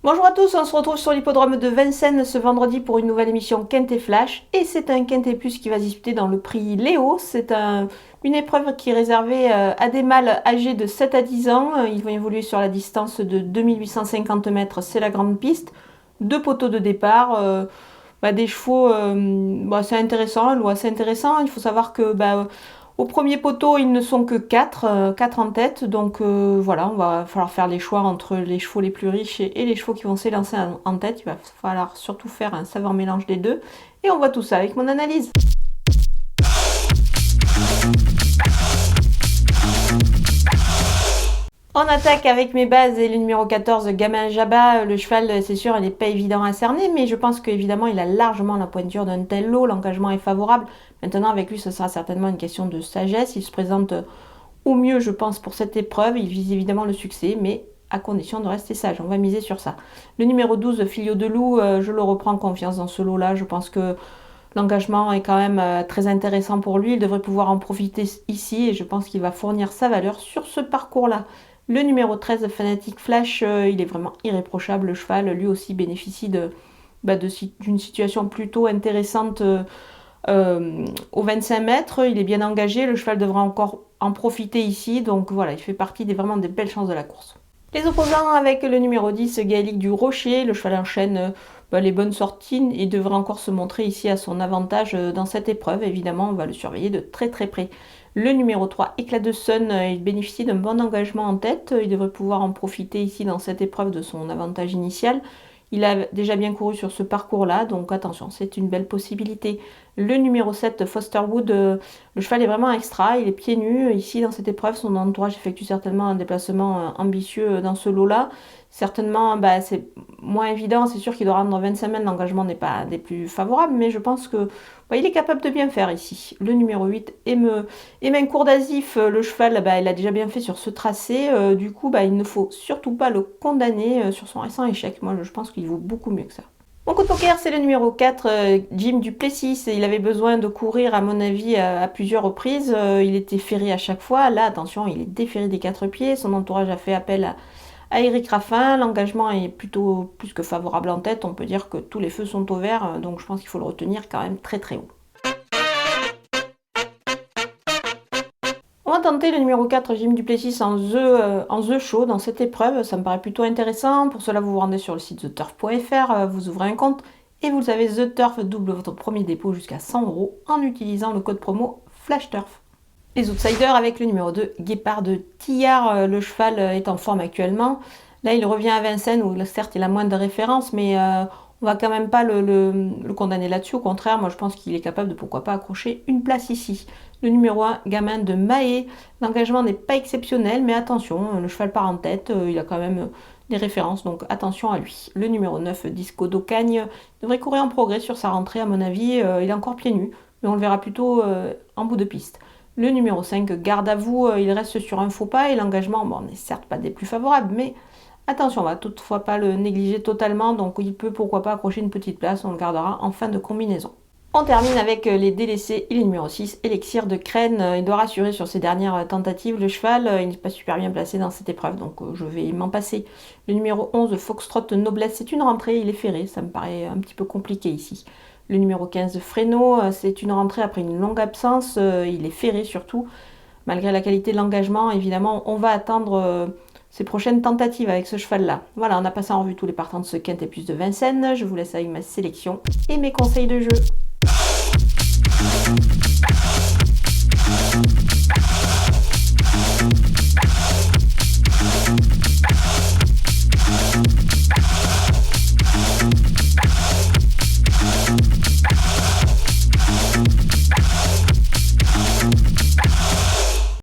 Bonjour à tous, on se retrouve sur l'hippodrome de Vincennes ce vendredi pour une nouvelle émission Quintet Flash. Et c'est un Quintet Plus qui va se disputer dans le prix Léo. C'est une épreuve qui est réservée à des mâles âgés de 7 à 10 ans. Ils vont évoluer sur la distance de 2850 mètres, c'est la grande piste. Deux poteaux de départ, des chevaux, c'est intéressant, un lot assez intéressant. Il faut savoir que au premier poteau, ils ne sont que 4, 4 en tête, donc voilà, on va falloir faire les choix entre les chevaux les plus riches et les chevaux qui vont s'élancer en tête. Il va falloir surtout faire un savant mélange des deux. Et on voit tout ça avec mon analyse. On attaque avec mes bases et le numéro 14, Gamin Jabba. Le cheval, c'est sûr, il n'est pas évident à cerner, mais je pense qu'évidemment, il a largement la pointure d'un tel lot. L'engagement est favorable. Maintenant, avec lui, ce sera certainement une question de sagesse. Il se présente au mieux, je pense, pour cette épreuve. Il vise évidemment le succès, mais à condition de rester sage. On va miser sur ça. Le numéro 12, Filio de Loup, je le reprends confiance dans ce lot-là. Je pense que l'engagement est quand même très intéressant pour lui. Il devrait pouvoir en profiter ici et je pense qu'il va fournir sa valeur sur ce parcours-là. Le numéro 13, Fanatic Flash, il est vraiment irréprochable. Le cheval, lui aussi, bénéficie d'une situation plutôt intéressante aux 25 mètres. Il est bien engagé. Le cheval devra encore en profiter ici. Donc voilà, il fait partie vraiment des belles chances de la course. Les opposants avec le numéro 10, Gaëlic du Rocher. Le cheval enchaîne les bonnes sorties et devrait encore se montrer ici à son avantage dans cette épreuve. Évidemment, on va le surveiller de très très près. Le numéro 3, Éclat de Sun, il bénéficie d'un bon engagement en tête. Il devrait pouvoir en profiter ici dans cette épreuve de son avantage initial. Il a déjà bien couru sur ce parcours-là, donc attention, c'est une belle possibilité. Le numéro 7, Fosterwood, le cheval est vraiment extra, il est pieds nus. Ici, dans cette épreuve, son entourage effectue certainement un déplacement ambitieux dans ce lot-là. Certainement, c'est moins évident, c'est sûr qu'il doit rendre 25 mètres, l'engagement n'est pas des plus favorables, mais je pense que il est capable de bien faire ici. Le numéro 8, Emencourt d'Azif, le cheval, il a déjà bien fait sur ce tracé, du coup, il ne faut surtout pas le condamner sur son récent échec. Moi, je pense qu'il vaut beaucoup mieux que ça. Mon coup de poker, c'est le numéro 4, Jim Duplessis. Il avait besoin de courir, à mon avis, à plusieurs reprises. Il était ferré à chaque fois. Là, attention, il est déferré des 4 pieds. Son entourage a fait appel à Eric Raffin. L'engagement est plutôt plus que favorable en tête. On peut dire que tous les feux sont au vert. Donc, je pense qu'il faut le retenir quand même très très haut. On va tenter le numéro 4, Jim Duplessis en The Show dans cette épreuve. Ça me paraît plutôt intéressant. Pour cela, vous vous rendez sur le site theturf.fr, vous ouvrez un compte et vous avez The Turf double votre premier dépôt jusqu'à 100 € en utilisant le code promo FlashTurf. Les outsiders avec le numéro 2, Guépard de Tillard. Le cheval est en forme actuellement. Là, il revient à Vincennes où certes il a moins de références, mais on va quand même pas le condamner là-dessus. Au contraire, moi je pense qu'il est capable de pourquoi pas accrocher une place ici. Le numéro 1, Gamin de Mahé. L'engagement n'est pas exceptionnel, mais attention, le cheval part en tête, il a quand même des références, donc attention à lui. Le numéro 9, Disco d'Ocagne, devrait courir en progrès sur sa rentrée, à mon avis. Il est encore pieds nus, mais on le verra plutôt en bout de piste. Le numéro 5, Garde à vous, il reste sur un faux pas et l'engagement, n'est certes pas des plus favorables, mais attention, on va toutefois pas le négliger totalement, donc il peut pourquoi pas accrocher une petite place, on le gardera en fin de combinaison. On termine avec les délaissés et le numéro 6, Élixir de Crène. Il doit rassurer sur ses dernières tentatives. Le cheval, il n'est pas super bien placé dans cette épreuve, donc je vais m'en passer. Le numéro 11, Foxtrot Noblesse, c'est une rentrée, il est ferré, ça me paraît un petit peu compliqué ici. Le numéro 15, Fresno, c'est une rentrée après une longue absence, il est ferré surtout. Malgré la qualité de l'engagement, évidemment, on va attendre ses prochaines tentatives avec ce cheval-là. Voilà, on a passé en revue tous les partants de ce Quintet Plus de Vincennes. Je vous laisse avec ma sélection et mes conseils de jeu.